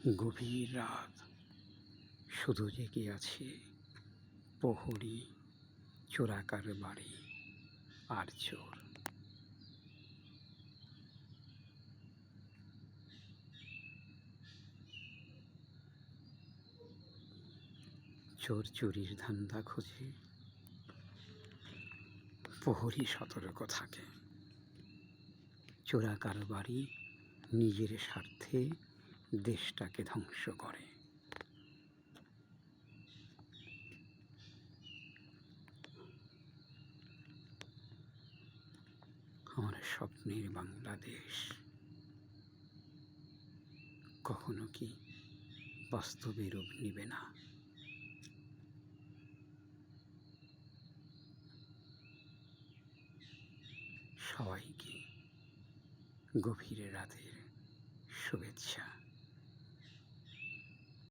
গভীর রাত, শুধু জেগে আছে প্রহরী, চোরাকারবারি আর চোর। চোর চুরির ধান্দা খোঁজে, প্রহরী সতর্ক থাকে। চোরাকারবারি নিজের স্বার্থে দেশটাকে ধ্বংস করে। আমার স্বপ্নের বাংলাদেশ কখনো কি বাস্তবে রূপ নিবে না? সবাইকে গভীর রাতের শুভেচ্ছা।